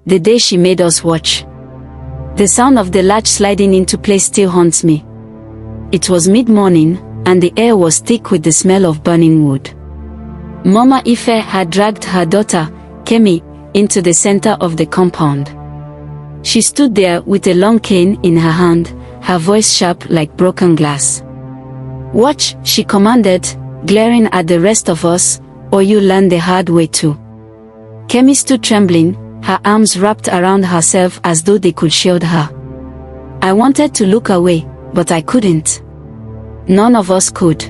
the day she made us watch. The sound of the latch sliding into place still haunts me. It was mid-morning, and the air was thick with the smell of burning wood. Mama Ife had dragged her daughter, Kemi, into the center of the compound. She stood there with a long cane in her hand, her voice sharp like broken glass. "Watch," she commanded, glaring at the rest of us, "or you learn the hard way too." Kemi stood trembling, her arms wrapped around herself as though they could shield her. I wanted to look away, but I couldn't. None of us could.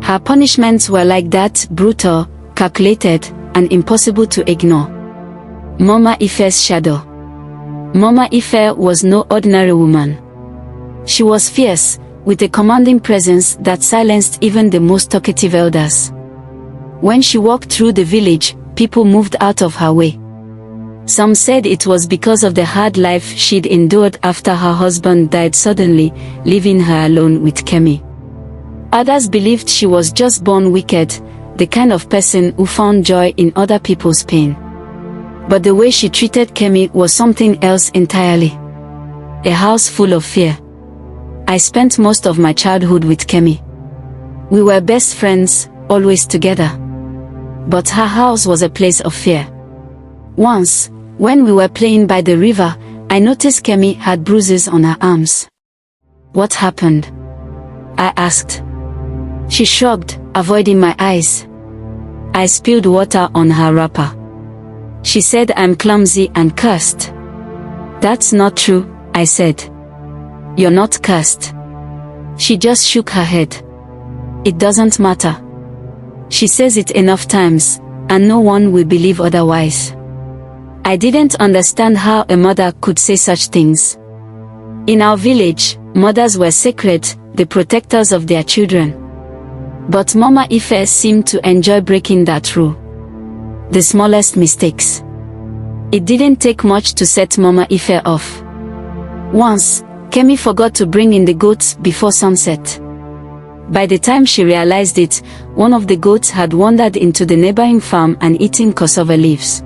Her punishments were like that, brutal, calculated, and impossible to ignore. Mama Ife's shadow. Mama Ife was no ordinary woman. She was fierce, with a commanding presence that silenced even the most talkative elders. When she walked through the village, people moved out of her way. Some said it was because of the hard life she'd endured after her husband died suddenly, leaving her alone with Kemi. Others believed she was just born wicked, the kind of person who found joy in other people's pain. But the way she treated Kemi was something else entirely. A house full of fear. I spent most of my childhood with Kemi. We were best friends, always together. But her house was a place of fear. Once, when we were playing by the river, I noticed Kemi had bruises on her arms. "What happened?" I asked. She shrugged, avoiding my eyes. I spilled water on her wrapper. She said I'm clumsy and cursed. "That's not true," I said. "You're not cursed." She just shook her head. "It doesn't matter. She says it enough times, and no one will believe otherwise." I didn't understand how a mother could say such things. In our village, mothers were sacred, the protectors of their children. But Mama Ife seemed to enjoy breaking that rule. The smallest mistakes. It didn't take much to set Mama Ife off. Once, Kemi forgot to bring in the goats before sunset. By the time she realized it, one of the goats had wandered into the neighboring farm and eaten cassava leaves.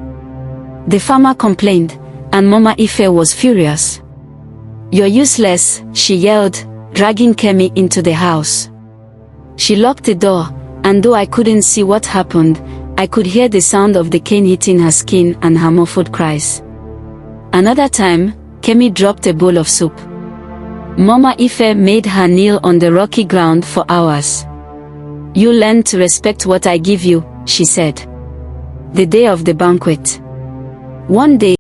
The farmer complained, and Mama Ife was furious. "You're useless," she yelled, dragging Kemi into the house. She locked the door, and though I couldn't see what happened, I could hear the sound of the cane hitting her skin and her muffled cries. Another time, Kemi dropped a bowl of soup. Mama Ife made her kneel on the rocky ground for hours. "You learn to respect what I give you," she said. The day of the banquet. One day,